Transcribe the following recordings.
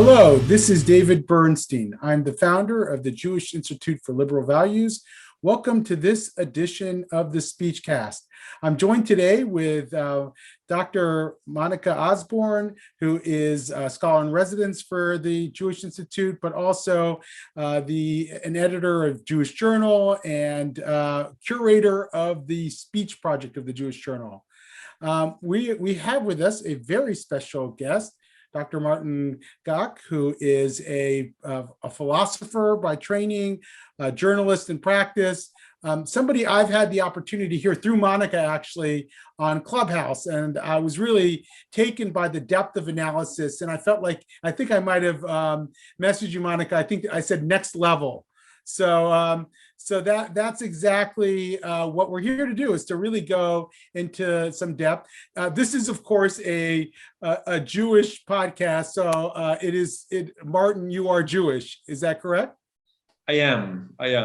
Hello, this is David Bernstein. I'm the founder of the Jewish Institute for Liberal Values. Welcome to this edition of the SpeechCast. I'm joined today with Dr. Monica Osborne, who is a scholar in residence for the Jewish Institute, but also an editor of Jewish Journal and curator of the speech project of the Jewish Journal. We have with us a very special guest, Dr. Martin Gach, who is a philosopher by training, a journalist in practice, somebody I've had the opportunity to hear through Monica actually on Clubhouse. And I was really taken by the depth of analysis. And I felt like, I think I might have messaged you, Monica. I think I said next level. So that's exactly what we're here to do, is to really go into some depth. This is, of course, a Jewish podcast. So Martin, you are Jewish. Is that correct? I am. Okay.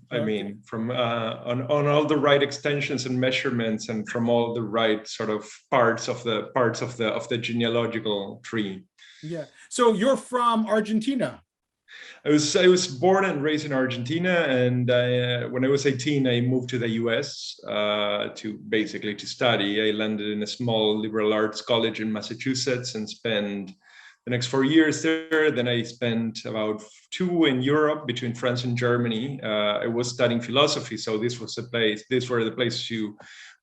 I mean, from on all the right extensions and measurements, and from all the right sort of parts of the genealogical tree. Yeah. So you're from Argentina. I was born and raised in Argentina, and when I was 18, I moved to the U.S. to study. I landed in a small liberal arts college in Massachusetts and spent the next 4 years there. Then I spent about 2 in Europe, between France and Germany. I was studying philosophy, so these were the places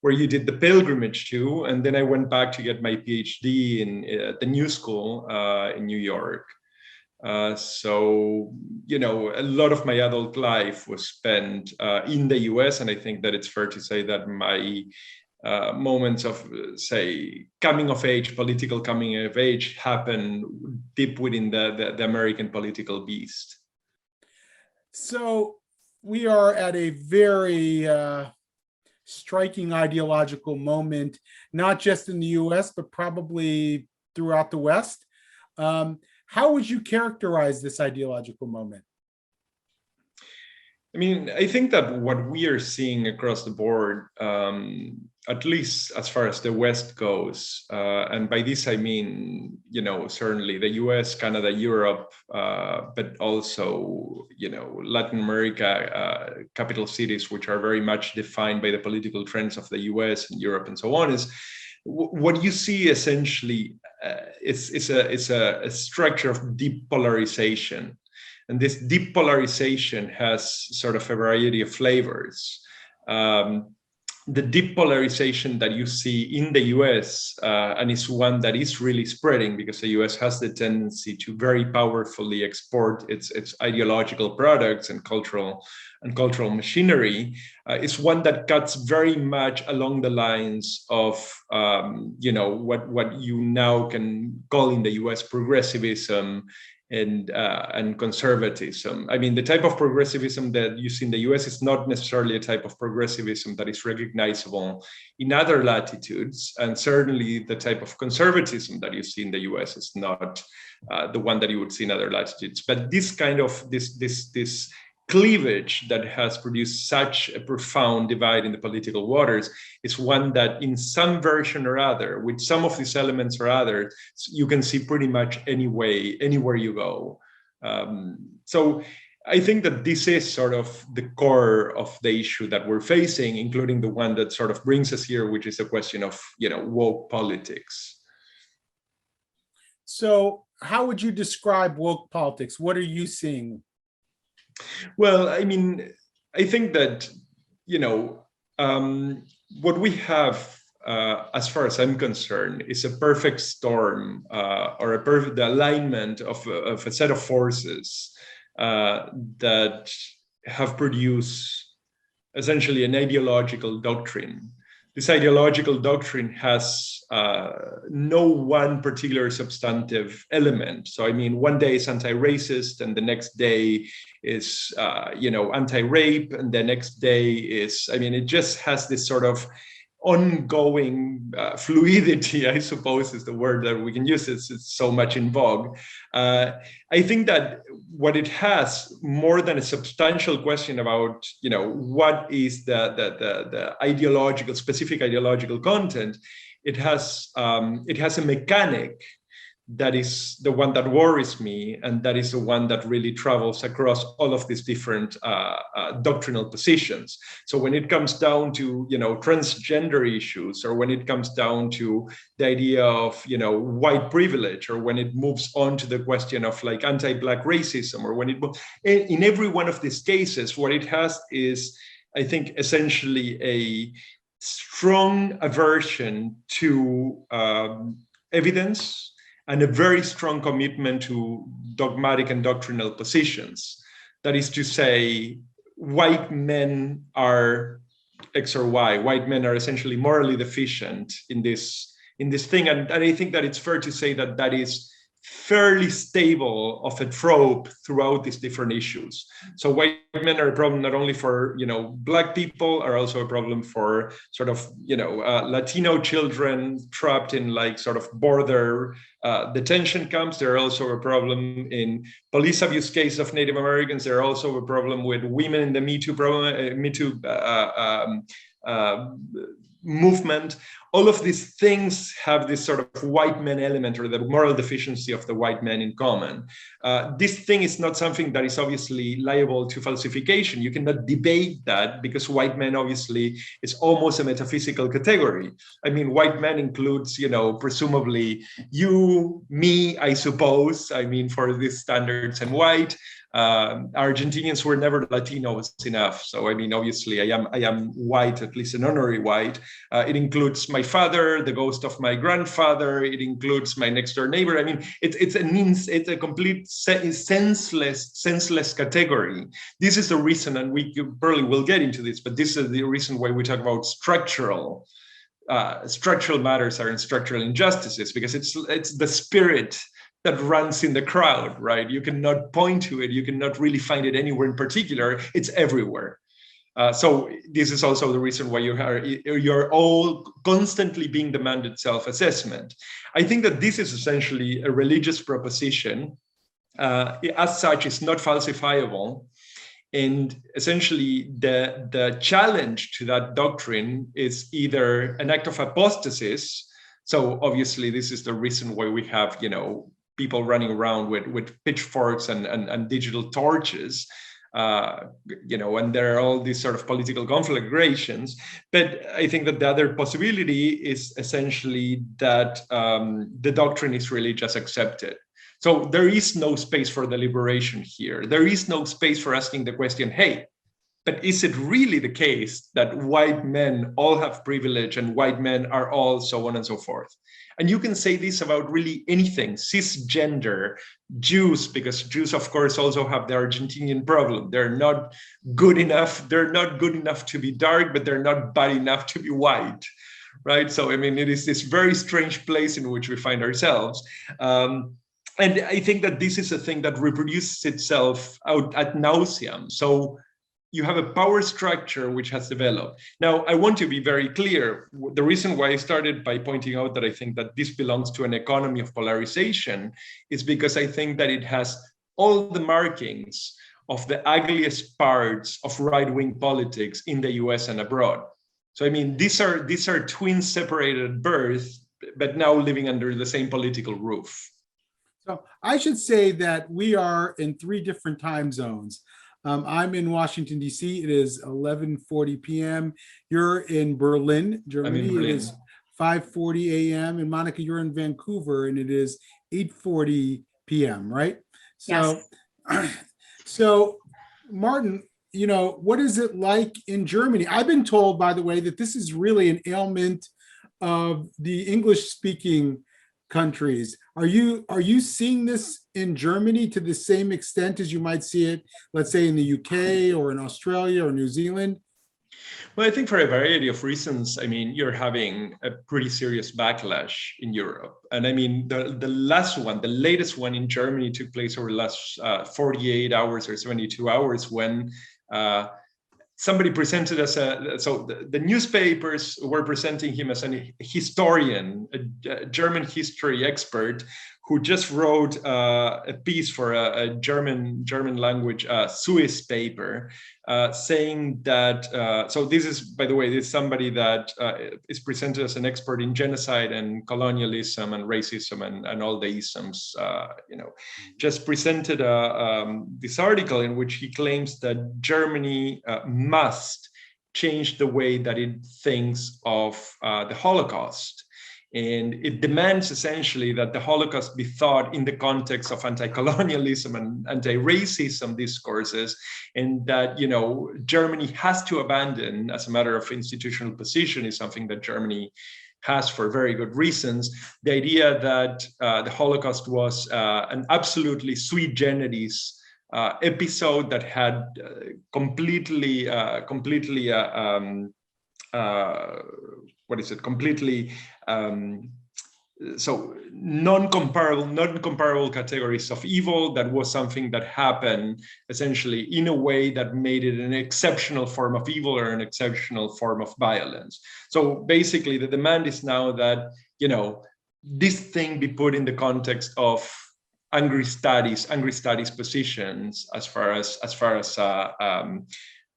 where you did the pilgrimage to. And then I went back to get my Ph.D. in the New School in New York. So, a lot of my adult life was spent in the US, and I think that it's fair to say that my moments of, political coming of age, happen deep within the American political beast. So we are at a very striking ideological moment, not just in the US, but probably throughout the West. How would you characterize this ideological moment? I mean, I think that what we are seeing across the board, at least as far as the West goes, and by this I mean, certainly the US, Canada, Europe, but also, Latin America, capital cities, which are very much defined by the political trends of the US and Europe and so on, is what you see essentially is a structure of deep polarization. And this deep polarization has sort of a variety of flavors. The deep polarization that you see in the US, and is one that is really spreading, because the US has the tendency to very powerfully export its ideological products and cultural machinery, is one that cuts very much along the lines of what you now can call in the US progressivism and conservatism. I mean, the type of progressivism that you see in the US is not necessarily a type of progressivism that is recognizable in other latitudes, and certainly the type of conservatism that you see in the US is not the one that you would see in other latitudes. But this kind of this cleavage that has produced such a profound divide in the political waters is one that, in some version or other, with some of these elements or other, you can see pretty much anywhere you go. So I think that this is sort of the core of the issue that we're facing, including the one that sort of brings us here, which is the question of, woke politics. So how would you describe woke politics? What are you seeing? Well, I mean, I think that, what we have, as far as I'm concerned, is a perfect storm, or a perfect alignment of a set of forces that have produced essentially an ideological doctrine. This ideological doctrine has no one particular substantive element. So, I mean, one day is anti-racist, and the next day is, anti-rape, and the next day is, it just has this sort of ongoing fluidity, I suppose is the word that we can use. It's so much in vogue. I think that what it has, more than a substantial question about, what is the specific ideological content, it has a mechanic that is the one that worries me, and that is the one that really travels across all of these different doctrinal positions. So when it comes down to, transgender issues, or when it comes down to the idea of, white privilege, or when it moves on to the question of like anti-Black racism, or when it, in every one of these cases, what it has is, I think, essentially a strong aversion to evidence, and a very strong commitment to dogmatic and doctrinal positions. That is to say, white men are X or Y. White men are essentially morally deficient in this thing. And I think that it's fair to say that that is fairly stable of a trope throughout these different issues. So white men are a problem not only for, Black people, are also a problem for sort of, Latino children trapped in like sort of border detention camps. They're also a problem in police abuse cases of Native Americans. They're also a problem with women in the Me Too movement. All of these things have this sort of white man element, or the moral deficiency of the white man in common. This thing is not something that is obviously liable to falsification. You cannot debate that, because white man obviously is almost a metaphysical category. I mean, white man includes, presumably you, me, I suppose, I mean, for these standards, and white. Argentinians were never Latinos enough. So, I mean, obviously I am white, at least an honorary white. It includes my father, the ghost of my grandfather. It includes my next door neighbor. I mean, it's a complete senseless category. This is the reason, and we probably will get into this, but this is the reason why we talk about structural matters are in structural injustices, because it's the spirit that runs in the crowd, right? You cannot point to it. You cannot really find it anywhere in particular. It's everywhere. So this is also the reason why you're all constantly being demanded self-assessment. I think that this is essentially a religious proposition. As such, it's not falsifiable. And essentially, the challenge to that doctrine is either an act of apostasy. So obviously, this is the reason why we have, people running around with pitchforks and digital torches, and there are all these sort of political conflagrations. But I think that the other possibility is essentially that the doctrine is really just accepted. So there is no space for deliberation here. There is no space for asking the question, hey, but is it really the case that white men all have privilege and white men are all so on and so forth? And you can say this about really anything, cisgender, Jews, because Jews, of course, also have the Argentinian problem. They're not good enough. They're not good enough to be dark, but they're not bad enough to be white, right? So, I mean, it is this very strange place in which we find ourselves. And I think that this is a thing that reproduces itself out ad nauseam. So you have a power structure which has developed. Now, I want to be very clear. The reason why I started by pointing out that I think that this belongs to an economy of polarization is because I think that it has all the markings of the ugliest parts of right-wing politics in the US and abroad. So, I mean, these are twins separated at birth, but now living under the same political roof. So I should say that we are in 3 different time zones. I'm in Washington, D.C. It is 11:40 p.m. You're in Berlin, Germany. I'm in Berlin. It is 5:40 a.m. And Monica, you're in Vancouver, and it is 8:40 p.m., right? So, yes. So Martin, what is it like in Germany? I've been told, by the way, that this is really an ailment of the English-speaking countries. Are you seeing this in Germany to the same extent as you might see it, let's say, in the UK or in Australia or New Zealand? Well, I think for a variety of reasons, I mean, you're having a pretty serious backlash in Europe. And I mean, the latest one in Germany took place over the last 48 hours or 72 hours when somebody presented as the newspapers were presenting him as a historian, a German history expert, who just wrote a piece for a German language Swiss paper, saying that, so this is, by the way, this is somebody that is presented as an expert in genocide and colonialism and racism and all the isms, just presented this article in which he claims that Germany must change the way that it thinks of the Holocaust. And it demands essentially that the Holocaust be thought in the context of anti-colonialism and anti-racism discourses, and that, Germany has to abandon, as a matter of institutional position, is something that Germany has for very good reasons, the idea that the Holocaust was an absolutely sui generis episode that had completely so non-comparable categories of evil. That was something that happened essentially in a way that made it an exceptional form of evil or an exceptional form of violence. So basically the demand is now that, this thing be put in the context of angry studies positions as far as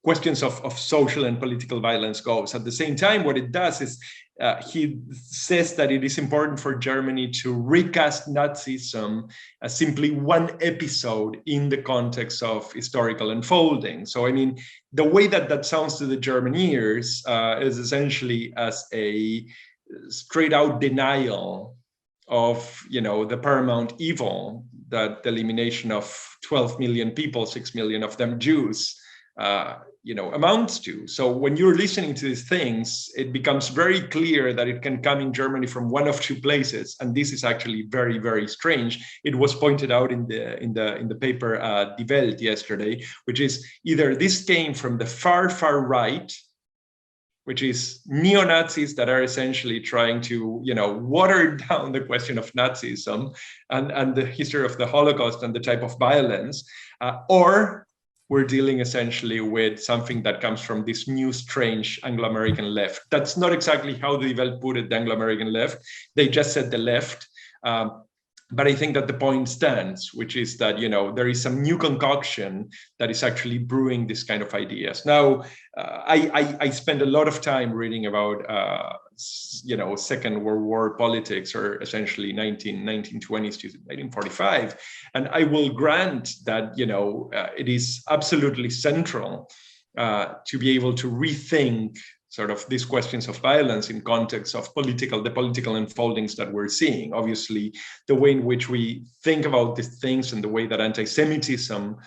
questions of social and political violence goes. At the same time, what it does is he says that it is important for Germany to recast Nazism as simply one episode in the context of historical unfolding. So, the way that sounds to the German ears is essentially as a straight out denial of, the paramount evil that the elimination of 12 million people, 6 million of them Jews, amounts to. So when you're listening to these things, it becomes very clear that it can come in Germany from one of two places, and this is actually very, very strange. It was pointed out in the paper Die Welt yesterday, which is either this came from the far right, which is neo-Nazis that are essentially trying to, water down the question of Nazism and the history of the Holocaust and the type of violence, or we're dealing essentially with something that comes from this new strange Anglo-American left. That's not exactly how the Welt put it, the Anglo-American left. They just said the left. But I think that the point stands, which is that, there is some new concoction that is actually brewing this kind of ideas. Now, I spend a lot of time reading about, Second World War politics, or essentially 1920s to 1945. And I will grant that, it is absolutely central to be able to rethink sort of these questions of violence in context of the political unfoldings that we're seeing. Obviously, the way in which we think about these things and the way that anti-Semitism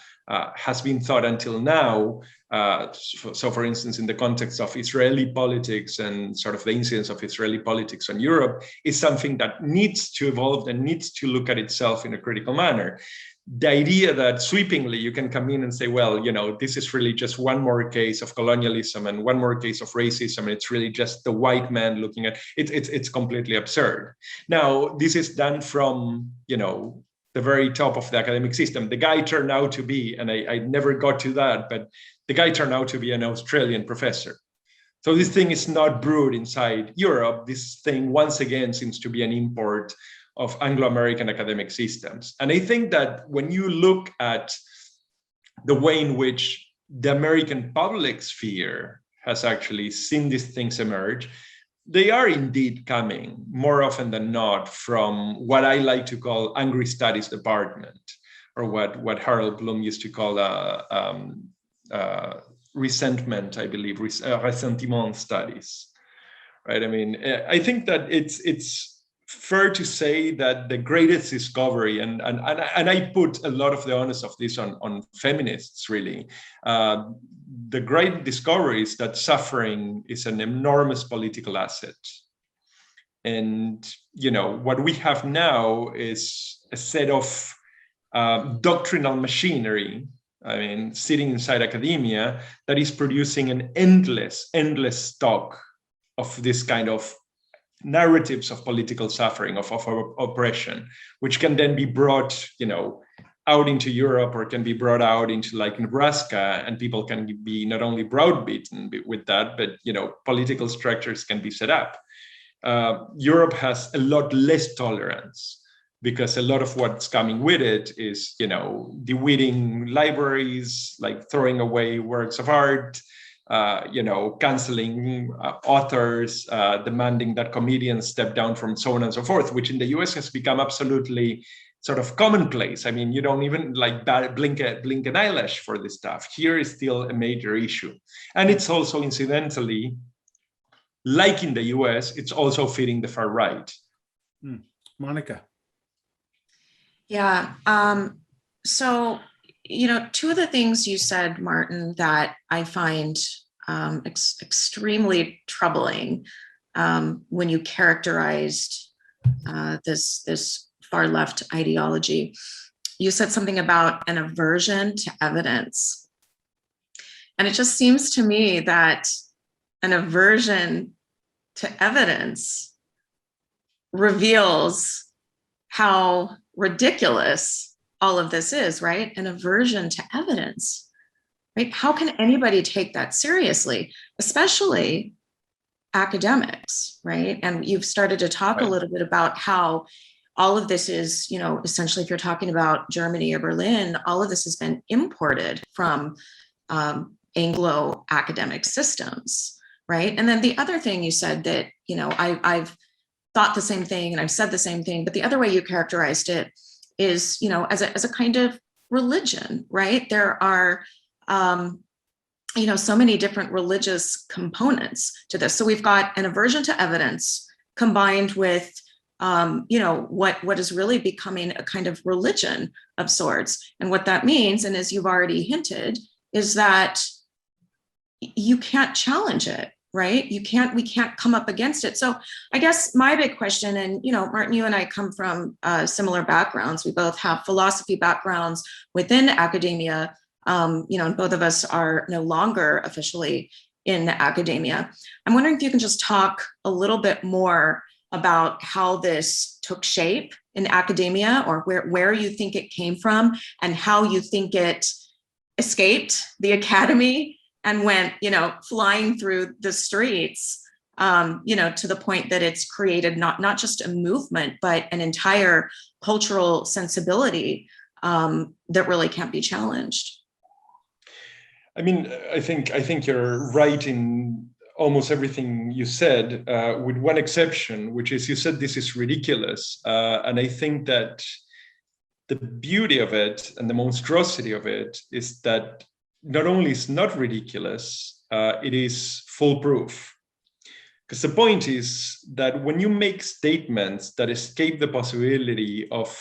has been thought until now. So for instance, in the context of Israeli politics and sort of the incidence of Israeli politics on Europe, is something that needs to evolve and needs to look at itself in a critical manner. The idea that sweepingly you can come in and say, well, this is really just one more case of colonialism and one more case of racism. It's really just the white man looking at it. It's completely absurd. Now, this is done from, the very top of the academic system. The guy turned out to be, and I never got to that, but the guy turned out to be an Australian professor. So this thing is not brewed inside Europe. This thing, once again, seems to be an import of Anglo-American academic systems. And I think that when you look at the way in which the American public sphere has actually seen these things emerge, they are indeed coming more often than not from what I like to call angry studies department, or what Harold Bloom used to call resentment, I believe, ressentiment studies, right? I think that it's fair to say that the greatest discovery, and I put a lot of the onus of this on feminists, really. The great discovery is that suffering is an enormous political asset. And, what we have now is a set of doctrinal machinery, sitting inside academia, that is producing an endless stock of this kind of narratives of political suffering, of oppression, which can then be brought, out into Europe, or can be brought out into like Nebraska, and people can be not only browbeaten with that, but political structures can be set up. Europe has a lot less tolerance because a lot of what's coming with it is, deweeding libraries, like throwing away works of art, canceling authors, demanding that comedians step down from so on and so forth, which in the US has become absolutely sort of commonplace. I mean, you don't even like blink an eyelash for this stuff. Here is still a major issue. And it's also incidentally, like in the US, it's also feeding the far right. Monica. Yeah. So, two of the things you said, Martin, that I find extremely troubling when you characterized this far left ideology. You said something about an aversion to evidence. And it just seems to me that an aversion to evidence reveals how ridiculous all of this is, right? An aversion to evidence, right? How can anybody take that seriously, especially academics, right? And you've started to talk a little bit about how all of this is, essentially, if you're talking about Germany or Berlin, all of this has been imported from Anglo academic systems, right? And then the other thing you said that, I've thought the same thing and I've said the same thing, but the other way you characterized it is, as a kind of religion, right? There are, so many different religious components to this. So we've got an aversion to evidence combined with, what is really becoming a kind of religion of sorts. And what that means, and as you've already hinted, is that you can't challenge it, right? We can't come up against it. So I guess my big question, and, Martin, you and I come from similar backgrounds. We both have philosophy backgrounds within academia, and both of us are no longer officially in academia. I'm wondering if you can just talk a little bit more about how this took shape in academia, or where you think it came from and how you think it escaped the academy and went, flying through the streets, to the point that it's created not just a movement, but an entire cultural sensibility that really can't be challenged. I mean, I think you're right in almost everything you said, with one exception, which is you said this is ridiculous. And I think that the beauty of it and the monstrosity of it is that not only is not ridiculous, it is foolproof. Because the point is that when you make statements that escape the possibility of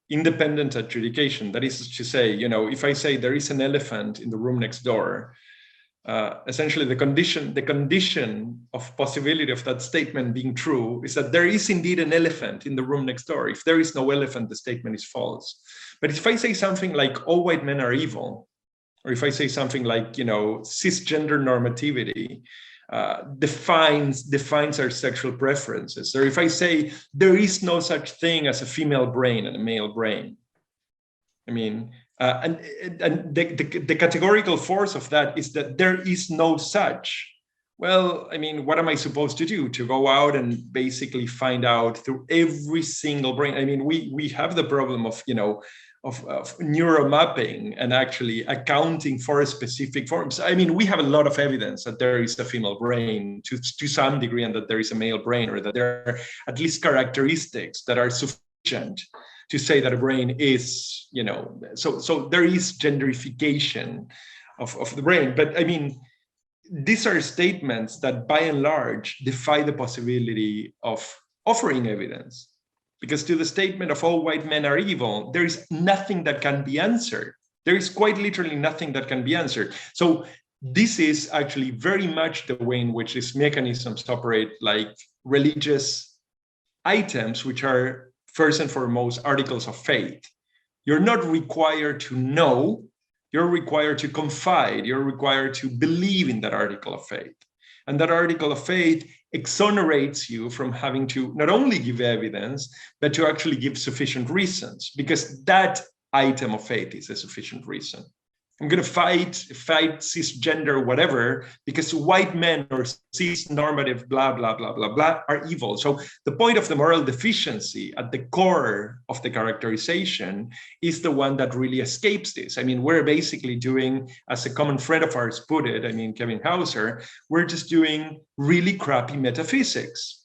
independent adjudication, that is to say, if I say there is an elephant in the room next door, essentially the condition of possibility of that statement being true is that there is indeed an elephant in the room next door. If there is no elephant, the statement is false. But if I say something like all white men are evil, or if I say something like, cisgender normativity defines our sexual preferences, or if I say there is no such thing as a female brain and a male brain, I mean, and the categorical force of that is that there is no such. Well, I mean, what am I supposed to do? To go out and basically find out through every single brain? I mean, we have the problem of, of neuromapping and actually accounting for specific forms. I mean, we have a lot of evidence that there is a female brain to some degree, and that there is a male brain, or that there are at least characteristics that are sufficient to say that a brain is, so there is genderification of the brain. But I mean, these are statements that by and large defy the possibility of offering evidence. Because to the statement of all white men are evil, there is nothing that can be answered. There is quite literally nothing that can be answered. So this is actually very much the way in which these mechanisms operate, like religious items, which are first and foremost articles of faith. You're not required to know, you're required to confide, you're required to believe in that article of faith. And that article of faith exonerates you from having to not only give evidence, but to actually give sufficient reasons, because that item of faith is a sufficient reason. I'm going to fight cisgender, whatever, because white men or cis-normative, blah, blah, blah, blah, blah, are evil. So the point of the moral deficiency at the core of the characterization is the one that really escapes this. I mean, we're basically doing, as a common friend of ours put it, I mean, Kevin Hauser, we're just doing really crappy metaphysics.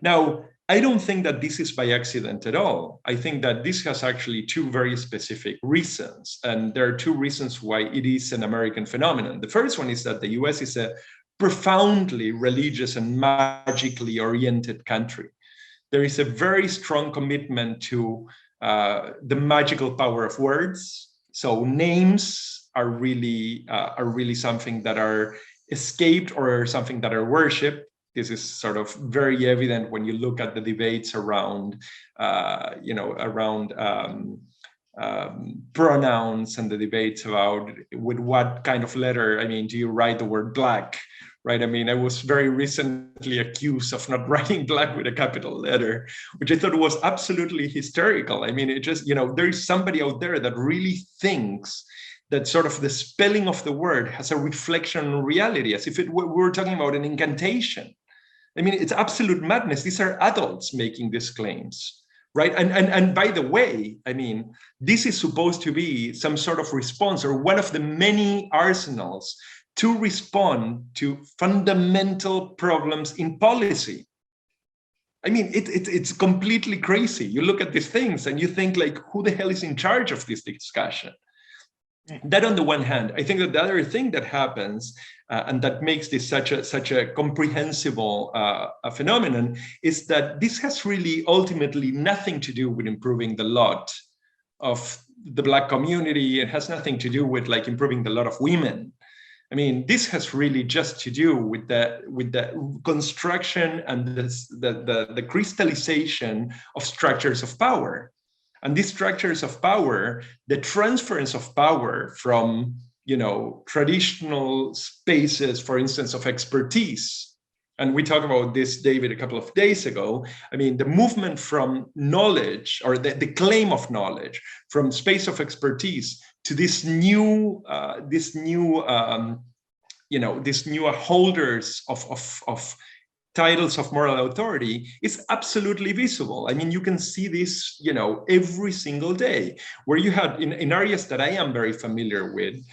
Now, I don't think that this is by accident at all. I think that this has actually two very specific reasons. And there are two reasons why it is an American phenomenon. The first one is that the US is a profoundly religious and magically oriented country. There is a very strong commitment to the magical power of words. So names are really something that are escaped or something that are worshipped. This is sort of very evident when you look at the debates around, pronouns and the debates about with what kind of letter. I mean, do you write the word black, right? I mean, I was very recently accused of not writing black with a capital letter, which I thought was absolutely hysterical. I mean, it just, there is somebody out there that really thinks that sort of the spelling of the word has a reflection on reality, as if we were talking about an incantation. I mean, it's absolute madness. These are adults making these claims, right? And by the way, I mean, this is supposed to be some sort of response or one of the many arsenals to respond to fundamental problems in policy. I mean, it's completely crazy. You look at these things and you think, like, who the hell is in charge of this discussion? That on the one hand. I think that the other thing that happens and that makes this such a comprehensible phenomenon is that this has really ultimately nothing to do with improving the lot of the Black community. It has nothing to do with like improving the lot of women. I mean, this has really just to do with the construction and the crystallization of structures of power. And these structures of power, the transference of power from, traditional spaces, for instance, of expertise. And we talked about this, David, a couple of days ago. I mean, the movement from knowledge or the claim of knowledge from space of expertise to this new holders of titles of moral authority is absolutely visible. I mean, you can see this, every single day, where you had in areas that I am very familiar with,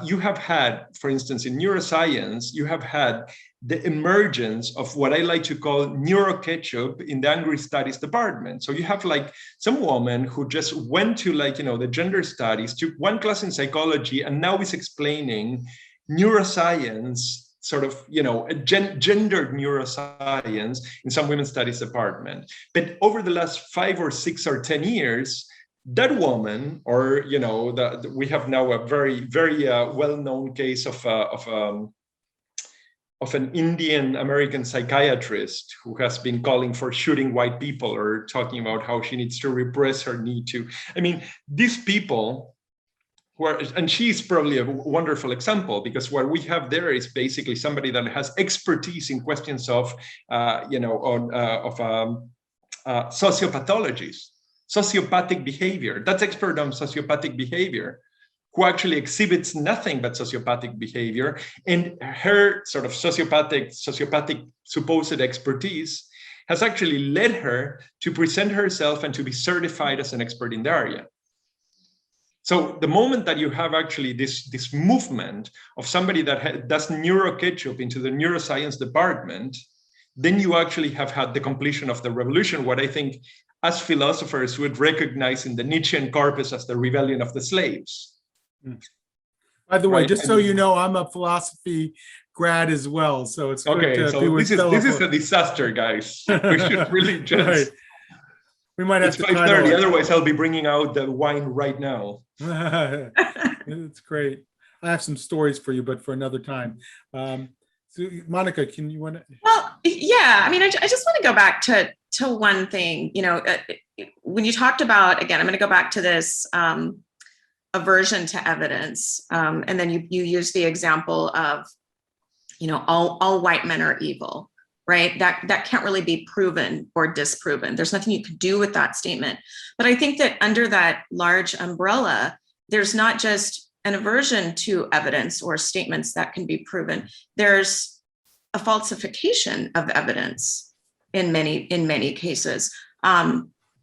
you have had, for instance, in neuroscience, you have had the emergence of what I like to call neuroketchup in the Angry Studies department. So you have like some woman who just went to the gender studies, took one class in psychology, and now is explaining neuroscience, sort of, gendered neuroscience in some women's studies department. But over the last 5 or 6 or 10 years, that woman, or, we have now a very, very well-known case of an Indian American psychiatrist who has been calling for shooting white people or talking about how she needs to repress her need to. I mean, these people, and she's probably a wonderful example, because what we have there is basically somebody that has expertise in questions of, sociopathologies, sociopathic behavior. That's expert on sociopathic behavior, who actually exhibits nothing but sociopathic behavior, and her sort of sociopathic supposed expertise has actually led her to present herself and to be certified as an expert in the area. So the moment that you have actually this movement of somebody that does neuroketchup into the neuroscience department, then you actually have had the completion of the revolution, what I think as philosophers would recognize in the Nietzschean corpus as the rebellion of the slaves. By the way, just so you know, I'm a philosophy grad as well, so it's good to be with this is a disaster, guys. We should really just... Right. We might have to 5:30, otherwise I'll be bringing out the wine right now. It's great. I have some stories for you, but for another time. So Monica, can you want to? Well, yeah. I mean, I just want to go back to one thing. When you talked about, again, I'm going to go back to this aversion to evidence, and then you use the example of, all white men are evil. Right? That can't really be proven or disproven. There's nothing you could do with that statement. But I think that under that large umbrella, there's not just an aversion to evidence or statements that can be proven. There's a falsification of evidence in many cases.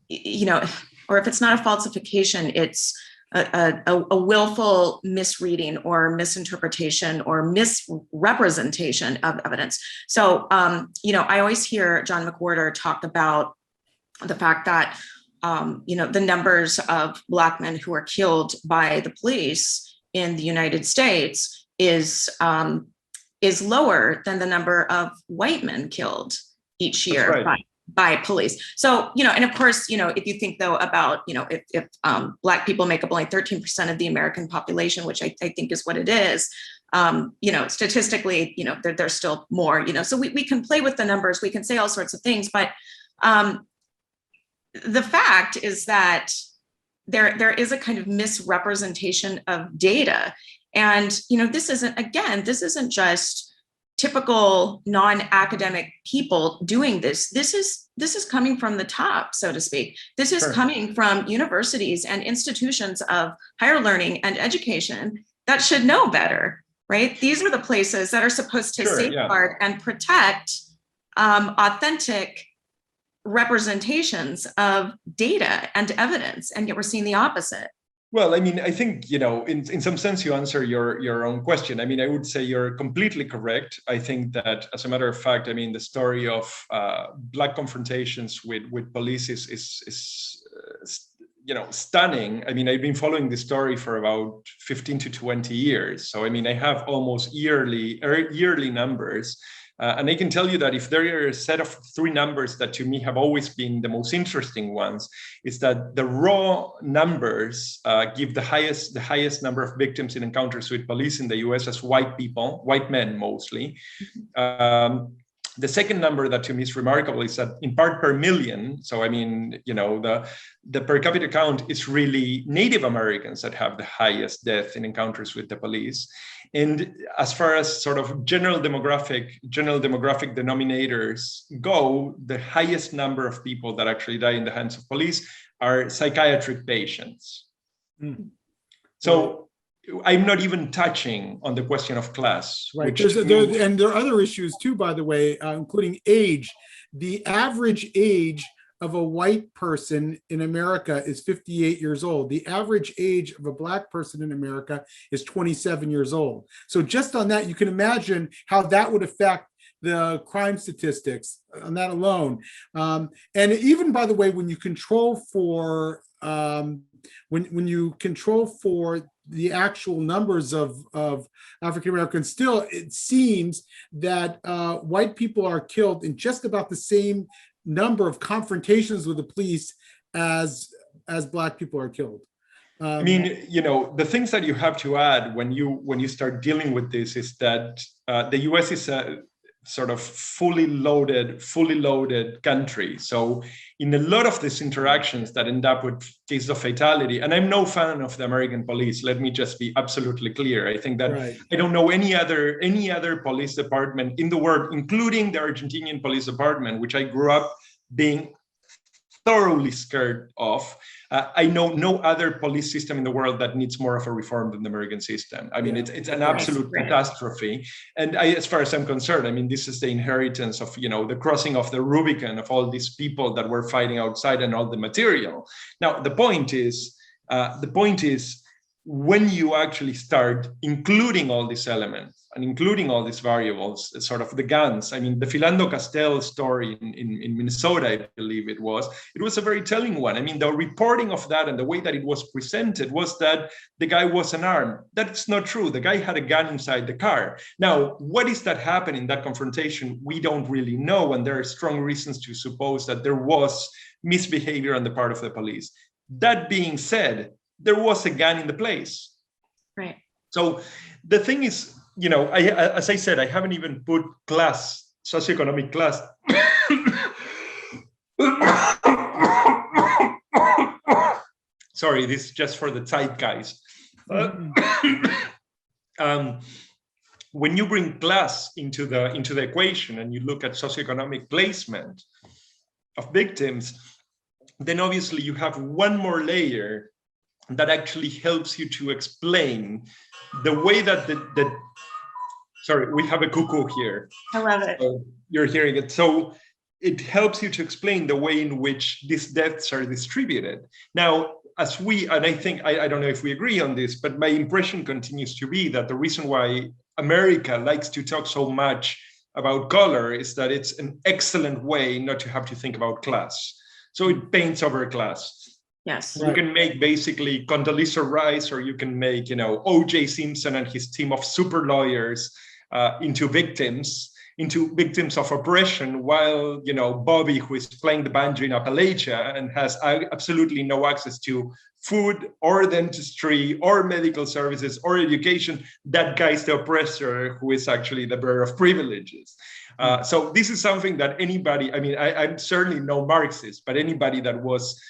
You know, or if it's not a falsification, it's a willful misreading or misinterpretation or misrepresentation of evidence. So, you know, I always hear John McWhorter talk about the fact that, you know, the numbers of Black men who are killed by the police in the United States is lower than the number of white men killed each year by police. So, you know, and of course, you know, if you think though about, you know, if Black people make up only 13% of the American population, which I think is what it is, you know, statistically, you know, there's still more, you know, so we can play with the numbers, we can say all sorts of things, but the fact is that there is a kind of misrepresentation of data. And, you know, this isn't just typical non-academic people doing this. This is coming from the top, so to speak. This is coming from universities and institutions of higher learning and education that should know better, right? These are the places that are supposed to safeguard and protect authentic representations of data and evidence, and yet we're seeing the opposite. Well, I mean, I think, you know, in some sense, you answer your own question. I mean, I would say you're completely correct. I think that, as a matter of fact, I mean, the story of Black confrontations with police is you know, stunning. I mean, I've been following this story for about 15 to 20 years. So, I mean, I have almost yearly numbers. And I can tell you that if there are a set of three numbers that to me have always been the most interesting ones, is that the raw numbers give the highest number of victims in encounters with police in the US as white people, white men mostly. The second number that to me is remarkable is that in part per million. So, I mean, you know, the per capita count is really Native Americans that have the highest death in encounters with the police. And as far as sort of general demographic denominators go, the highest number of people that actually die in the hands of police are psychiatric patients. So I'm not even touching on the question of class. Right. And there are other issues too, by the way, including age. The average age of a white person in America is 58 years old. The average age of a Black person in America is 27 years old. So just on that, you can imagine how that would affect the crime statistics on that alone. And even, by the way, when you control for when you control for the actual numbers of African Americans, still it seems that white people are killed in just about the same number of confrontations with the police as Black people are killed. I mean, you know, the things that you have to add when you start dealing with this is that the US is a sort of fully loaded country. So in a lot of these interactions that end up with cases of fatality, and I'm no fan of the American police, let me just be absolutely clear. I think that I don't know any other police department in the world, including the Argentinian police department, which I grew up being thoroughly scared of. I know no other police system in the world that needs more of a reform than the American system. I mean, it's an absolute catastrophe. And as far as I'm concerned, I mean, this is the inheritance of, you know, the crossing of the Rubicon of all these people that were fighting outside and all the material. Now, the point is when you actually start including all these elements and including all these variables, sort of the guns. I mean, the Philando Castile story in Minnesota, I believe it was a very telling one. I mean, the reporting of that and the way that it was presented was that the guy was unarmed. That's not true. The guy had a gun inside the car. Now, what is that happening in that confrontation? We don't really know, and there are strong reasons to suppose that there was misbehavior on the part of the police. That being said, there was a gun in the place. Right. So the thing is, you know, as I said, I haven't even put class, socioeconomic class. Sorry, this is just for the zeitgeist. When you bring class into the equation and you look at socioeconomic placement of victims, then obviously you have one more layer that actually helps you to explain the way that sorry, we have a cuckoo here. I love it. So you're hearing it. So it helps you to explain the way in which these deaths are distributed. Now, as we, and I think, I don't know if we agree on this, but my impression continues to be that the reason why America likes to talk so much about color is that it's an excellent way not to have to think about class. So it paints over class. Yes. You can make basically Condoleezza Rice, or you can make, O.J. Simpson and his team of super lawyers into victims of oppression, while Bobby, who is playing the banjo in Appalachia and has absolutely no access to food or dentistry or medical services or education, that guy's the oppressor who is actually the bearer of privileges. So this is something that anybody, I'm certainly no Marxist, but anybody that was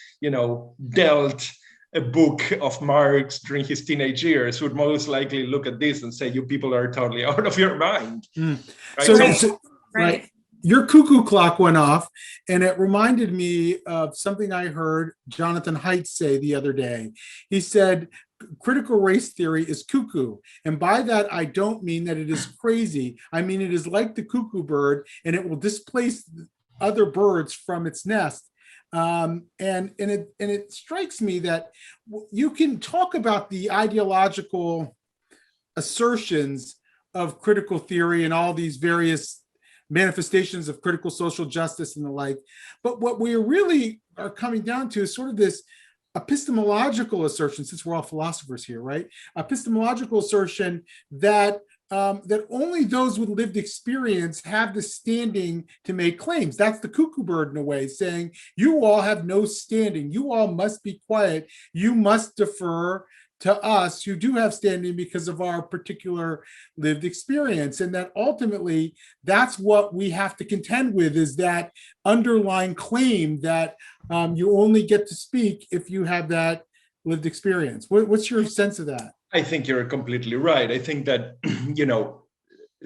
dealt a book of Marx during his teenage years would most likely look at this and say, you people are totally out of your mind. Right? So, right. Your cuckoo clock went off, and it reminded me of something I heard Jonathan Haidt say the other day. He said, critical race theory is cuckoo. And by that, I don't mean that it is crazy. I mean, it is like the cuckoo bird, and it will displace other birds from its nest. And it strikes me that you can talk about the ideological assertions of critical theory and all these various manifestations of critical social justice and the like, but what we really are coming down to is sort of this epistemological assertion, since we're all philosophers here, right? Epistemological assertion that that only those with lived experience have the standing to make claims. That's the cuckoo bird in a way, saying you all have no standing. You all must be quiet. You must defer to us who do have standing because of our particular lived experience. And that ultimately, that's what we have to contend with, is that underlying claim that you only get to speak if you have that lived experience. What's your sense of that? I think you're completely right. I think that,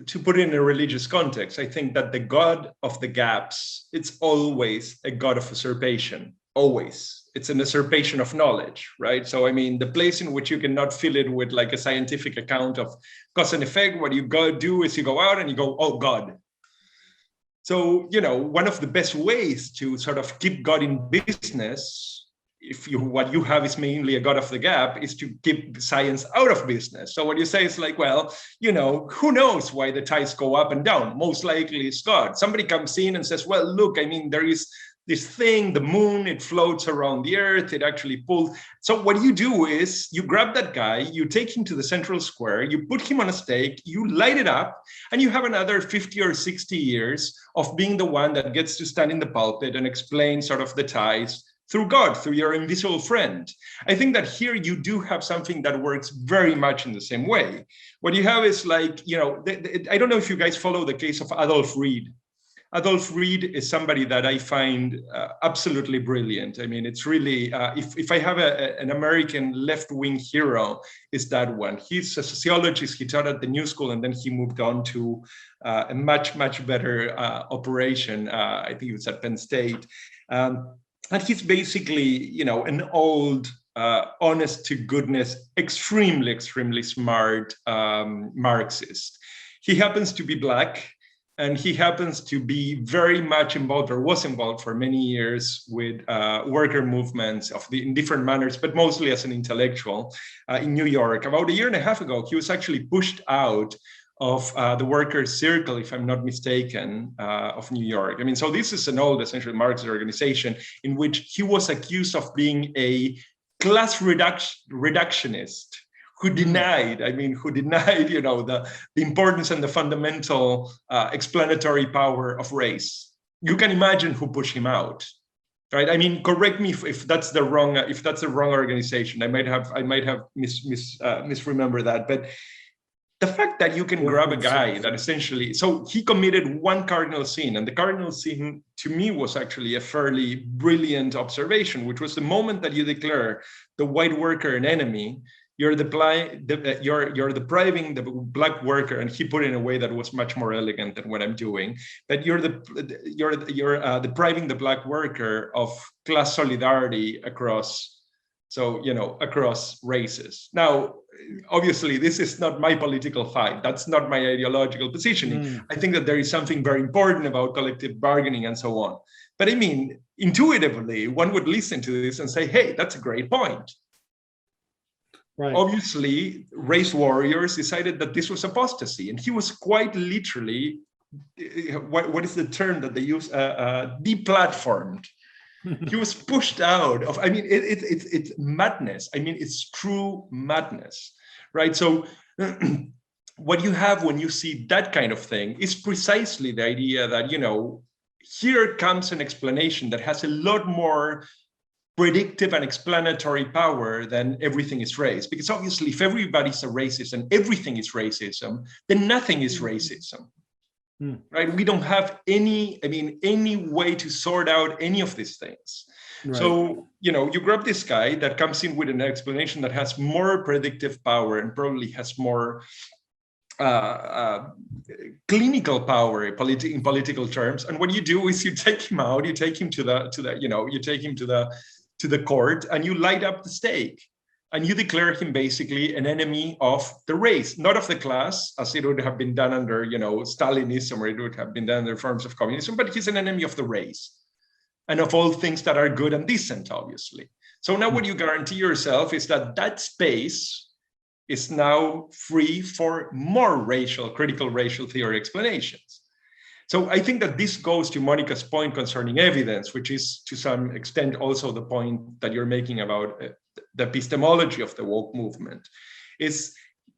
to put it in a religious context, I think that the God of the gaps, it's always a God of usurpation, always. It's an usurpation of knowledge, right? So, the place in which you cannot fill it with like a scientific account of cause and effect, what you go do is you go out and you go, oh, God. So, one of the best ways to sort of keep God in business, what you have is mainly a God of the gap, is to keep science out of business. So what you say is like, well, who knows why the tides go up and down? Most likely it's God. Somebody comes in and says, well, look, there is this thing, the moon, it floats around the earth, it actually pulls. So what you do is you grab that guy, you take him to the central square, you put him on a stake, you light it up, and you have another 50 or 60 years of being the one that gets to stand in the pulpit and explain sort of the tides through God, through your invisible friend. I think that here you do have something that works very much in the same way. What you have is like, I don't know if you guys follow the case of Adolf Reed. Adolf Reed is somebody that I find absolutely brilliant. It's really, if I have an American left-wing hero, is that one. He's a sociologist, he taught at the New School, and then he moved on to a much, much better operation. I think it was at Penn State. And he's basically, an old, honest to goodness, extremely, extremely smart Marxist. He happens to be Black, and he happens to be very much involved, or was involved for many years, with worker movements in different manners, but mostly as an intellectual in New York. About a year and a half ago, he was actually pushed out of the Workers' Circle, if I'm not mistaken, of New York. So this is an old, essentially Marxist organization in which he was accused of being a class reductionist who denied, the importance and the fundamental explanatory power of race. You can imagine who pushed him out, right? Correct me if that's the wrong organization. I might have misremembered that, but the fact that you can grab a guy that essentially, so he committed one cardinal sin, and the cardinal sin to me was actually a fairly brilliant observation, which was the moment that you declare the white worker an enemy, you're depriving the Black worker, and he put it in a way that was much more elegant than what I'm doing, but you're depriving the Black worker of class solidarity across So, across races. Now, obviously, this is not my political fight. That's not my ideological positioning. I think that there is something very important about collective bargaining and so on. But I mean, intuitively, one would listen to this and say, hey, that's a great point. Right. Obviously, race warriors decided that this was apostasy. And he was quite literally, what is the term that they use? Deplatformed. He was pushed out of, I mean, it's madness. I mean, it's true madness, right? So what you have when you see that kind of thing is precisely the idea that, here comes an explanation that has a lot more predictive and explanatory power than everything is race. Because obviously, if everybody's a racist and everything is racism, then nothing is racism. Right? We don't have any way to sort out any of these things. Right. So, you grab this guy that comes in with an explanation that has more predictive power and probably has more clinical power in political terms. And what you do is you take him out, you take him to the court, and you light up the stake. And you declare him basically an enemy of the race, not of the class, as it would have been done under, Stalinism, or it would have been done under forms of communism, but he's an enemy of the race and of all things that are good and decent, obviously. So now what you guarantee yourself is that that space is now free for more critical racial theory explanations. So I think that this goes to Monica's point concerning evidence, which is to some extent also the point that you're making about the epistemology of the woke movement. Is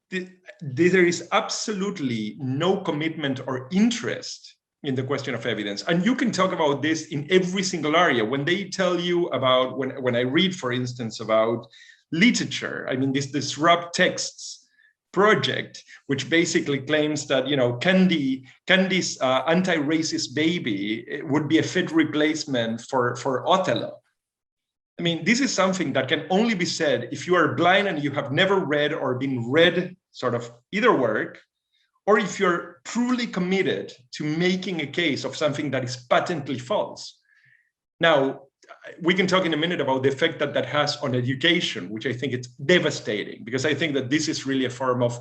there is absolutely no commitment or interest in the question of evidence. And you can talk about this in every single area. When they tell you about, when I read, for instance, about literature, I mean, this Disrupt Texts project, which basically claims that, Candy's anti-racist baby would be a fit replacement for Othello. I mean, this is something that can only be said if you are blind and you have never read or been read sort of either work, or if you're truly committed to making a case of something that is patently false. Now, we can talk in a minute about the effect that has on education, which I think it's devastating, because I think that this is really a form of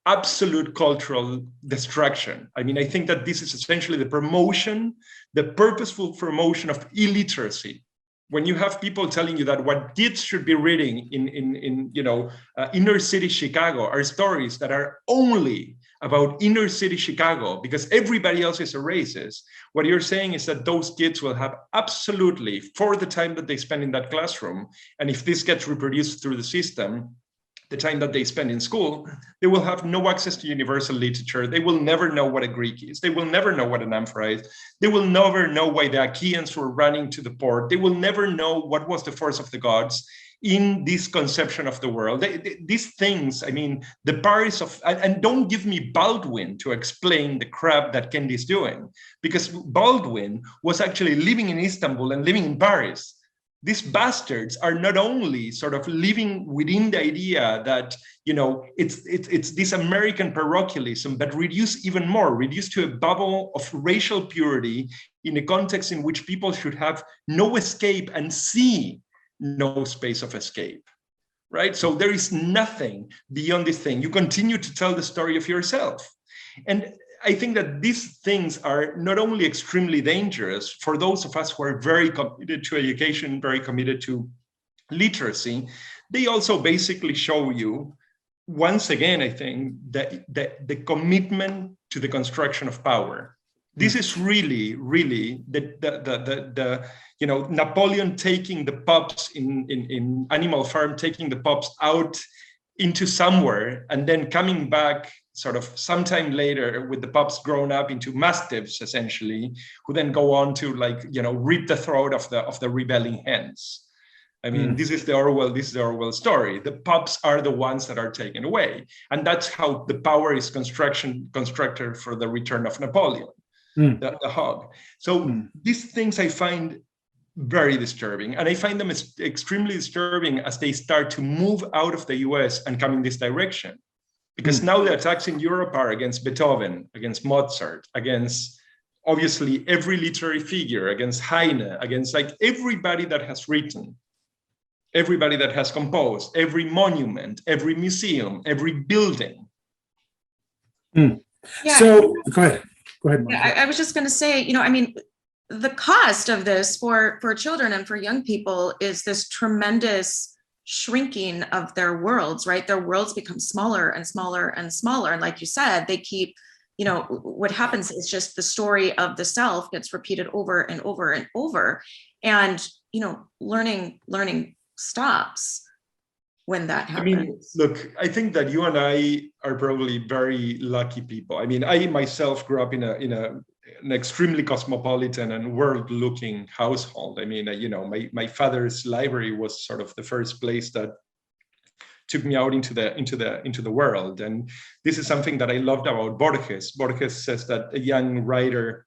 absolute cultural destruction. I mean, I think that this is essentially the purposeful promotion of illiteracy. When you have people telling you that what kids should be reading in inner city Chicago are stories that are only about inner city Chicago because everybody else is a racist, what you're saying is that those kids will have absolutely, for the time that they spend in that classroom, and if this gets reproduced through the system, the time that they spend in school, they will have no access to universal literature. They will never know what a Greek is. They will never know what an amphora is. They will never know why the Achaeans were running to the port. They will never know what was the force of the gods in this conception of the world. These things, I mean, the Paris of, and don't give me Baldwin to explain the crap that Kendi's doing, because Baldwin was actually living in Istanbul and living in Paris. These bastards are not only sort of living within the idea that, it's this American parochialism, but reduced to a bubble of racial purity in a context in which people should have no escape and see no space of escape, right? So there is nothing beyond this thing. You continue to tell the story of yourself. And I think that these things are not only extremely dangerous for those of us who are very committed to education, very committed to literacy, they also basically show you, once again, I think, that the commitment to the construction of power. This is really, really the Napoleon taking the pups in Animal Farm, taking the pups out into somewhere and then coming back sort of sometime later with the pups grown up into mastiffs, essentially, who then go on to rip the throat of the rebelling hens. I mean, this is the Orwell story. The pups are the ones that are taken away. And that's how the power is constructed for the return of Napoleon, the hog. So these things I find very disturbing. And I find them extremely disturbing as they start to move out of the US and come in this direction. Because now the attacks in Europe are against Beethoven, against Mozart, against obviously every literary figure, against Heine, against everybody that has written. everybody that has composed, every monument, every museum, every building. Yeah. So go ahead. Go ahead, Mark. Yeah, I was just going to say, I mean, the cost of this for children and for young people is this tremendous shrinking of their worlds, right? Their worlds become smaller and smaller and smaller. And like you said, they keep, what happens is just the story of the self gets repeated over and over and over. And, learning stops when that happens. I mean, look, I think that you and I are probably very lucky people. I mean, I myself grew up in an extremely cosmopolitan and world-looking household. I mean, my father's library was sort of the first place that took me out into the world. And this is something that I loved about Borges. Borges says that a young writer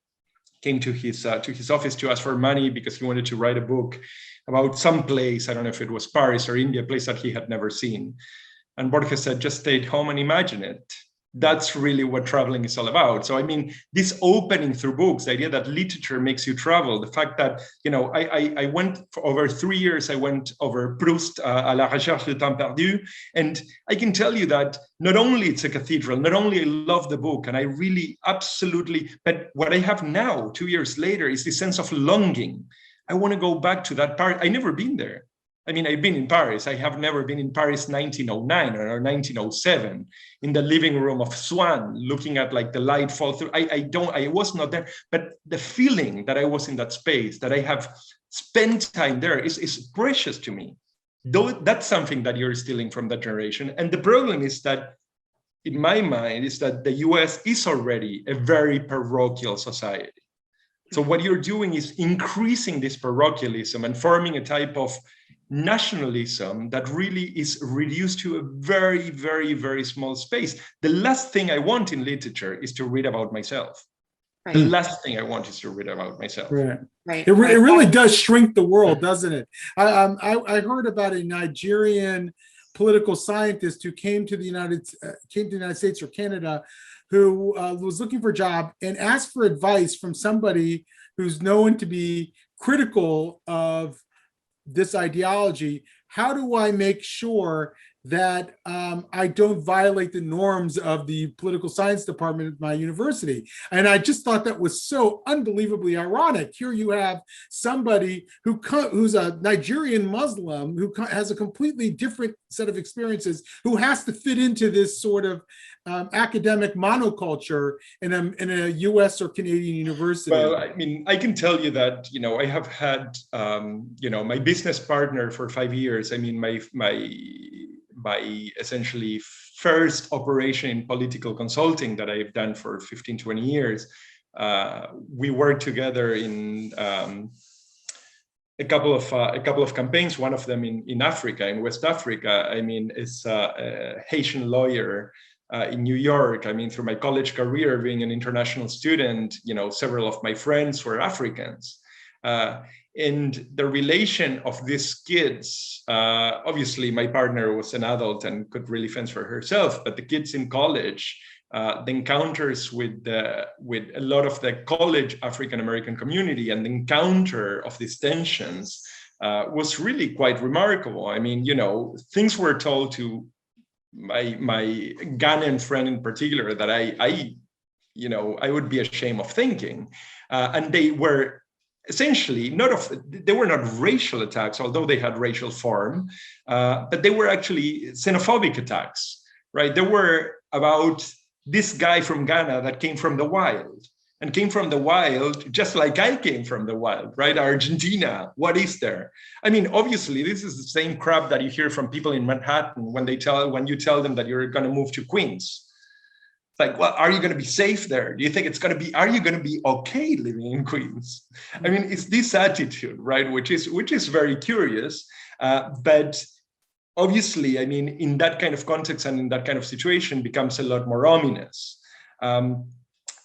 came to his office to ask for money because he wanted to write a book about some place, I don't know if it was Paris or India, a place that he had never seen. And Borges said, just stay at home and imagine it. That's really what traveling is all about. So, I mean, this opening through books, the idea that literature makes you travel, the fact that, I went for over 3 years, I went over Proust, à la recherche du temps perdu. And I can tell you that not only it's a cathedral, not only I love the book, and I really absolutely, but what I have now, 2 years later, is this sense of longing. I want to go back to that part. I've never been there. I mean, I've been in Paris. I have never been in Paris 1909 or 1907 in the living room of Swann, looking at like the light fall through. I was not there, but the feeling that I was in that space, that I have spent time there is precious to me. Though that's something that you're stealing from that generation. And the problem is that, in my mind, is that the US is already a very parochial society. So what you're doing is increasing this parochialism and forming a type of nationalism that really is reduced to a very, very, very small space. The last thing I want in literature is to read about myself. Right. The last thing I want is to read about myself. Right. It really does shrink the world, doesn't it? I heard about a Nigerian political scientist who came to the United States or Canada, who was looking for a job and asked for advice from somebody who's known to be critical of this ideology. How do I make sure that I don't violate the norms of the political science department at my university? And I just thought that was so unbelievably ironic. Here you have somebody who's a Nigerian Muslim who has a completely different set of experiences, who has to fit into this sort of academic monoculture in a US or Canadian university. Well, I mean, I can tell you that, I have had, my business partner for 5 years. I mean, my essentially first operation in political consulting that I've done for 15, 20 years. We worked together in a couple of campaigns, one of them in Africa, in West Africa. I mean, it's a Haitian lawyer in New York. I mean, through my college career, being an international student, several of my friends were Africans. And the relation of these kids, obviously my partner was an adult and could really fend for herself, but the kids in college, the encounters with a lot of the college African-American community and the encounter of these tensions was really quite remarkable. I mean, things were told to my Ghanaian friend in particular that I would be ashamed of thinking. And they were essentially they were not racial attacks, although they had racial form, but they were actually xenophobic attacks, right? They were about this guy from Ghana that came from the wild just like I came from the wild, right? Argentina, what is there? I mean, obviously, this is the same crap that you hear from people in Manhattan when you tell them that you're going to move to Queens. Like, well, are you going to be safe there? Do you think are you going to be okay living in Queens? I mean, it's this attitude, right? Which is very curious. But obviously, I mean, in that kind of context and in that kind of situation becomes a lot more ominous.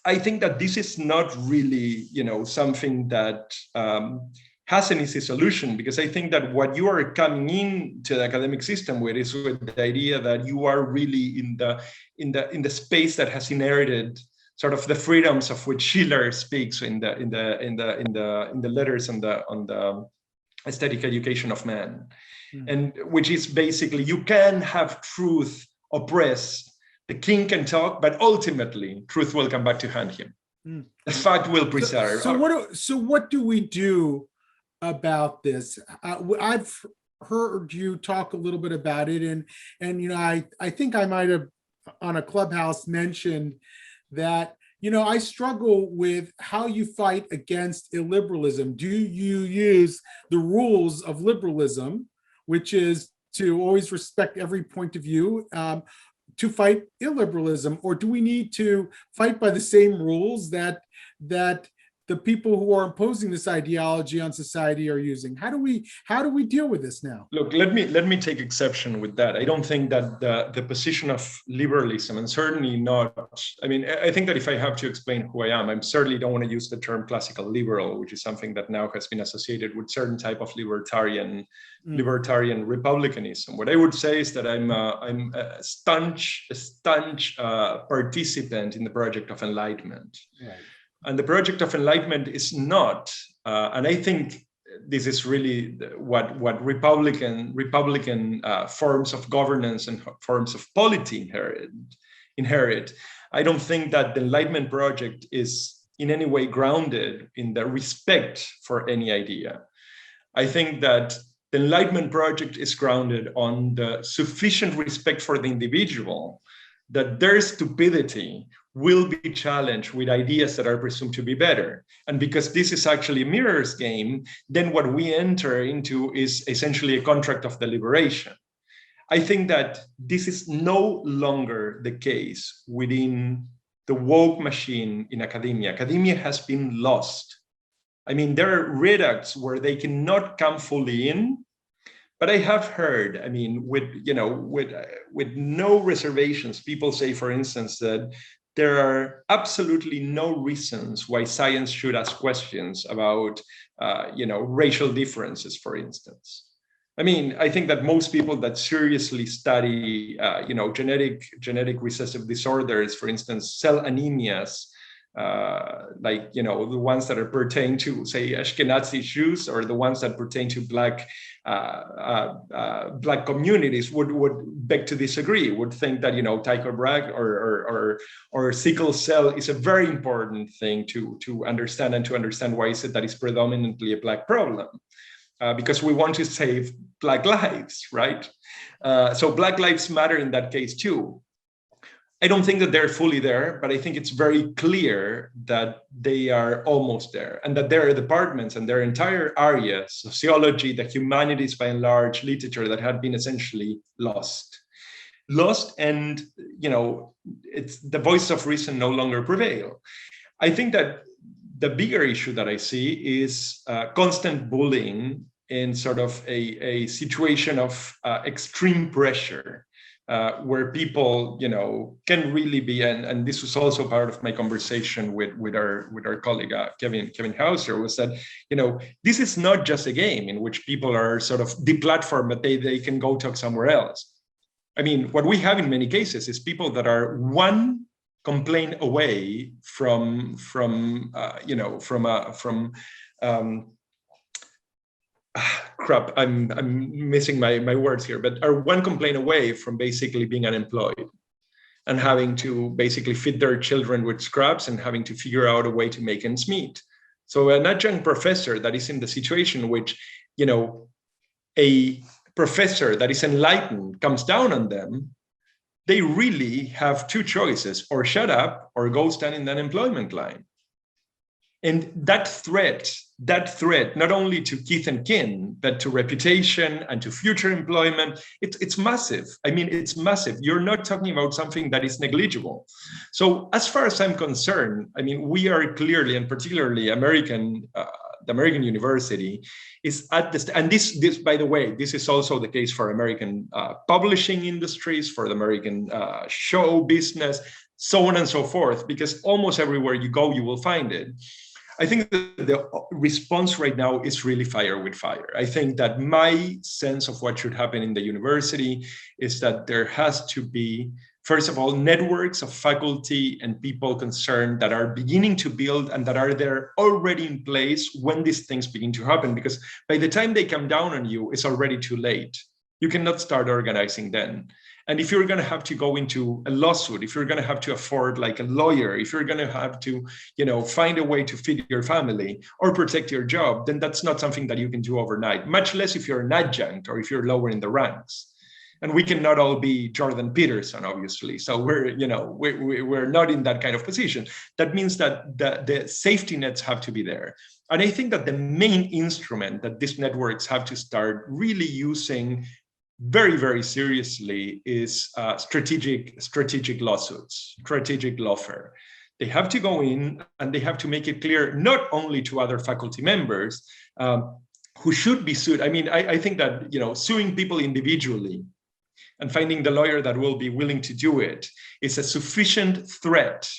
I think that this is not really, something that has an easy solution, because I think that what you are coming into the academic system with is with the idea that you are really in the space that has inherited sort of the freedoms of which Schiller speaks in the letters on aesthetic education of man, and which is basically you can have truth oppress, the king can talk, but ultimately truth will come back to haunt him. The fact will preserve. So what do we do about this? I've heard you talk a little bit about it, and I think I might have on a Clubhouse mentioned that I struggle with how you fight against illiberalism. Do you use the rules of liberalism, which is to always respect every point of view, to fight illiberalism, or do we need to fight by the same rules that the people who are imposing this ideology on society are using? How do we deal with this now? Look, let me take exception with that. I don't think that the position of liberalism, and certainly not, I think that if I have to explain who I am, I certainly don't want to use the term classical liberal, which is something that now has been associated with certain type of libertarian republicanism. What I would say is that I'm a staunch participant in the project of enlightenment. Right. And the project of enlightenment is not, and I think this is really what Republican forms of governance and forms of polity inherit. I don't think that the Enlightenment project is in any way grounded in the respect for any idea. I think that the Enlightenment project is grounded on the sufficient respect for the individual, that their stupidity will be challenged with ideas that are presumed to be better. And because this is actually a mirror's game, then what we enter into is essentially a contract of deliberation. I think that this is no longer the case within the woke machine in academia. Academia has been lost. There are reducts where they cannot come fully in, but I have heard, with no reservations, people say, for instance, that there are absolutely no reasons why science should ask questions about, racial differences, for instance. I think that most people that seriously study, genetic recessive disorders, for instance, cell anemias, the ones that are pertain to, say, Ashkenazi Jews, or the ones that pertain to Black communities would beg to disagree, would think that Tycho Brahe or sickle cell is a very important thing to understand, and to understand why is it that it's predominantly a Black problem, because we want to save Black lives, right? So Black lives matter in that case too. I don't think that they're fully there, but I think it's very clear that they are almost there, and that there are departments and there are entire areas, sociology, the humanities by and large, literature, that have been essentially lost. And, it's the voice of reason no longer prevail. I think that the bigger issue that I see is constant bullying in sort of a situation of extreme pressure. Where people, can really be, and this was also part of my conversation with our colleague Kevin Hauser, was that this is not just a game in which people are sort of deplatformed, but they can go talk somewhere else. What we have in many cases is people that are one complaint away from crap, I'm missing my words here, but are one complaint away from basically being unemployed and having to basically feed their children with scraps and having to figure out a way to make ends meet. So an adjunct professor that is in the situation which, a professor that is enlightened comes down on them, they really have two choices: or shut up or go stand in the unemployment line. And that threat, not only to kith and kin, but to reputation and to future employment, it's massive. It's massive. You're not talking about something that is negligible. So as far as I'm concerned, we are clearly, and particularly the American university is at this, and this, by the way, this is also the case for American publishing industries, for the American show business, so on and so forth, because almost everywhere you go, you will find it. I think that the response right now is really fire with fire. I think that my sense of what should happen in the university is that there has to be first of all, networks of faculty and people concerned that are beginning to build and that are there already in place when these things begin to happen, because by the time they come down on you, it's already too late. You cannot start organizing then. And if you're going to have to go into a lawsuit, if you're going to have to afford like a lawyer, if you're going to have to, find a way to feed your family or protect your job, then that's not something that you can do overnight, much less if you're an adjunct or if you're lower in the ranks. And we cannot all be Jordan Peterson, obviously. So we're not in that kind of position. That means that the safety nets have to be there. And I think that the main instrument that these networks have to start really using very, very seriously is strategic lawsuits, strategic lawfare. They have to go in and they have to make it clear, not only to other faculty members who should be sued. I mean, I think that, suing people individually and finding the lawyer that will be willing to do it is a sufficient threat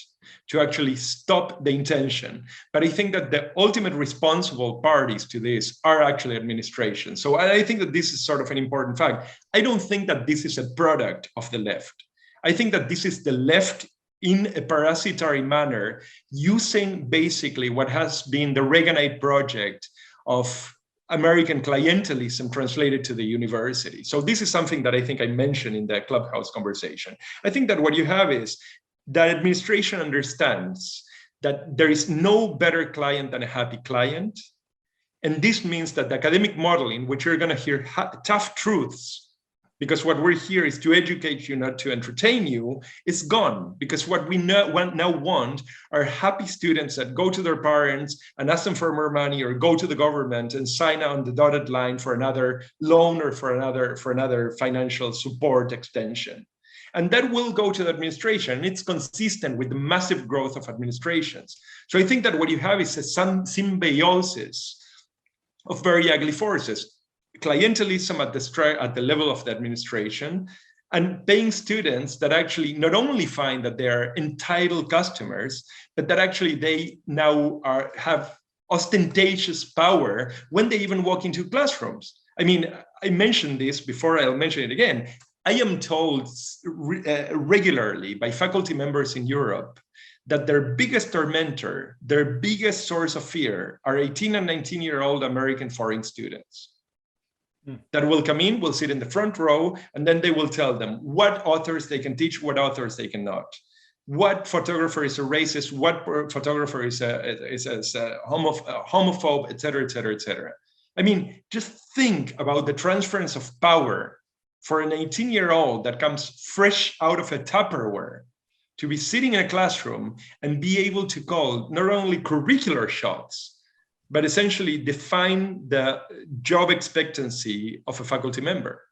to actually stop the intention. But I think that the ultimate responsible parties to this are actually administration. So I think that this is sort of an important fact. I don't think that this is a product of the left. I think that this is the left in a parasitary manner, using basically what has been the Reaganite project of American clientelism translated to the university. So this is something that I think I mentioned in the Clubhouse conversation. I think that what you have is that administration understands that there is no better client than a happy client. And this means that the academic model in which you're going to hear tough truths, because what we're here is to educate you, not to entertain you, is gone. Because what we now want are happy students that go to their parents and ask them for more money, or go to the government and sign on the dotted line for another loan or for another financial support extension. And that will go to the administration. And it's consistent with the massive growth of administrations. So I think that what you have is a symbiosis of very ugly forces. Clientelism at the level of the administration, and paying students that actually not only find that they're entitled customers, but that actually they now have ostentatious power when they even walk into classrooms. I mean, I mentioned this before, I'll mention it again. I am told regularly by faculty members in Europe that their biggest tormentor, their biggest source of fear are 18 and 19-year-old American foreign students that will come in, will sit in the front row, and then they will tell them what authors they can teach, what authors they cannot, what photographer is a racist, what photographer is a homophobe, et cetera, et cetera, et cetera. I mean, just think about the transference of power for an 18-year-old that comes fresh out of a Tupperware to be sitting in a classroom and be able to call not only curricular shots, but essentially define the job expectancy of a faculty member.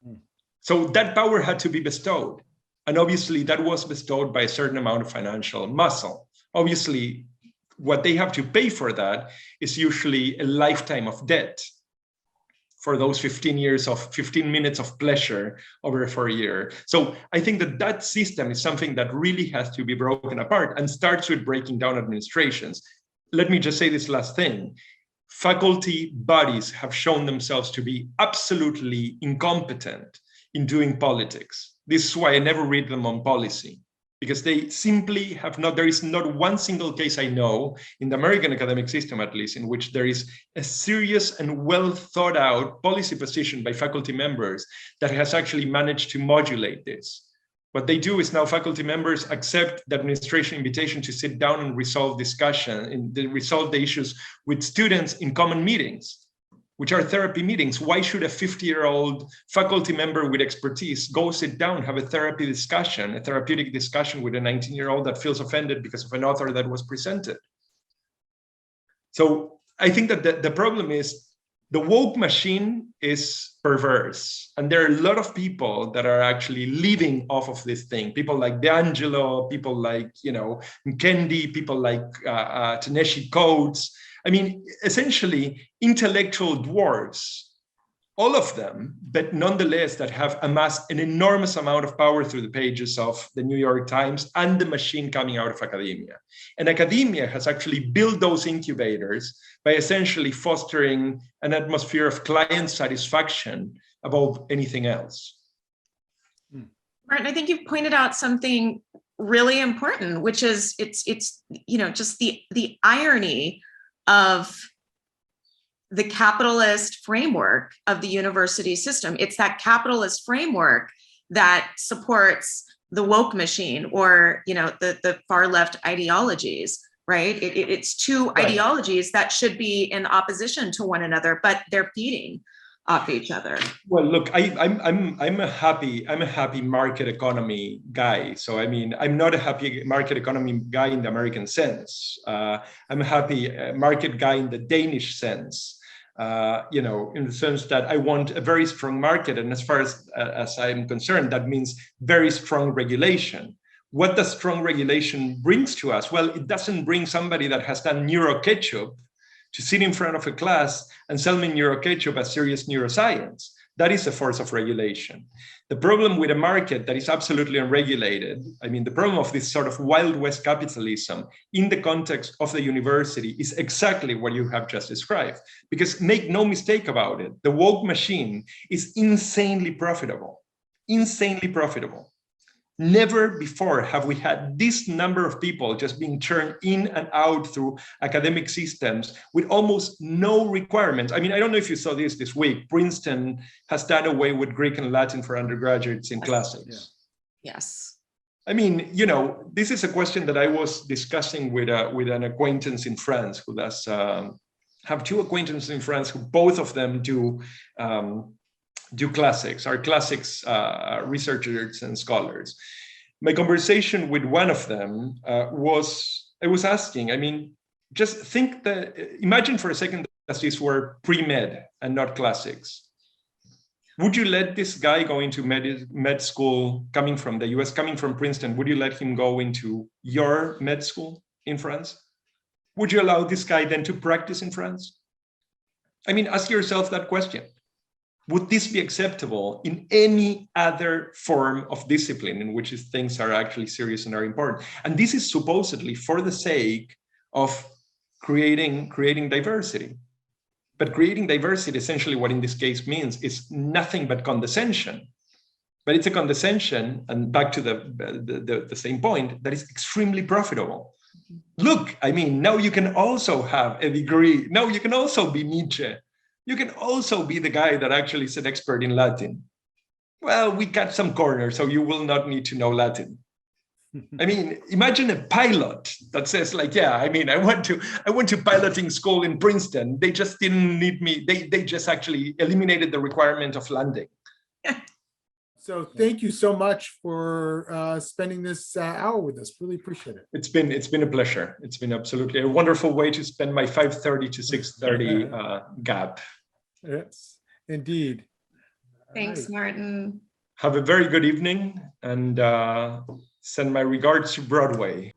So that power had to be bestowed. And obviously that was bestowed by a certain amount of financial muscle. Obviously, what they have to pay for that is usually a lifetime of debt for those 15 minutes of pleasure over 4 years. So I think that system is something that really has to be broken apart and starts with breaking down administrations. Let me just say this last thing. Faculty bodies have shown themselves to be absolutely incompetent in doing politics. This is why I never read them on policy, because they simply have not, there is not one single case I know in the American academic system, at least, in which there is a serious and well thought out policy position by faculty members that has actually managed to modulate this. What they do is now faculty members accept the administration invitation to sit down and resolve resolve the issues with students in common meetings, which are therapy meetings. Why should a 50-year-old faculty member with expertise go sit down, have a therapeutic discussion with a 19-year-old that feels offended because of an author that was presented? So I think that the problem is the woke machine is perverse. And there are a lot of people that are actually living off of this thing. People like D'Angelo, people like, Kendi, people like Ta-Nehisi Coates. I mean, essentially intellectual dwarfs, all of them, but nonetheless that have amassed an enormous amount of power through the pages of the New York Times and the machine coming out of academia. And academia has actually built those incubators by essentially fostering an atmosphere of client satisfaction above anything else. Martin, I think you've pointed out something really important, which is it's just the irony of the capitalist framework of the university system. It's that capitalist framework that supports the woke machine, or the far left ideologies, right? It's two ideologies that should be in opposition to one another, but they're feeding off each other. Well, look, I'm a happy market economy guy. So I mean, I'm not a happy market economy guy in the American sense. I'm a happy market guy in the Danish sense. In the sense that I want a very strong market, and as far as I'm concerned, that means very strong regulation. What does strong regulation brings to us? Well, it doesn't bring somebody that has done neuroketchup to sit in front of a class and sell me neuroketchup as serious neuroscience. That is a force of regulation. The problem with a market that is absolutely unregulated, I mean, the problem of this sort of Wild West capitalism in the context of the university is exactly what you have just described. Because make no mistake about it, the woke machine is insanely profitable, insanely profitable. Never before have we had this number of people just being turned in and out through academic systems with almost no requirements. I mean, I don't know if you saw this week. Princeton has done away with Greek and Latin for undergraduates in classics. Yes. I mean, this is a question that I was discussing with an acquaintance in France who does have two acquaintances in France who both of them do classics, are classics researchers and scholars. My conversation with one of them I was asking, I mean, just imagine for a second that these were pre-med and not classics. Would you let this guy go into med school coming from the US, coming from Princeton? Would you let him go into your med school in France? Would you allow this guy then to practice in France? I mean, ask yourself that question. Would this be acceptable in any other form of discipline in which things are actually serious and are important? And this is supposedly for the sake of creating diversity. But creating diversity, essentially what in this case means is nothing but condescension. But it's a condescension, and back to the same point, that is extremely profitable. Look, I mean, now you can also have a degree. Now you can also be Nietzsche. You can also be the guy that actually is an expert in Latin. Well, we cut some corners, so you will not need to know Latin. I mean, imagine a pilot that says like, yeah, I mean, I went to piloting school in Princeton. They just didn't need me. They just actually eliminated the requirement of landing. So thank you so much for spending this hour with us. Really appreciate it. It's been a pleasure. It's been absolutely a wonderful way to spend my 5:30 to 6:30 gap. Yes, indeed. Thanks, Martin. Have a very good evening, and send my regards to Broadway.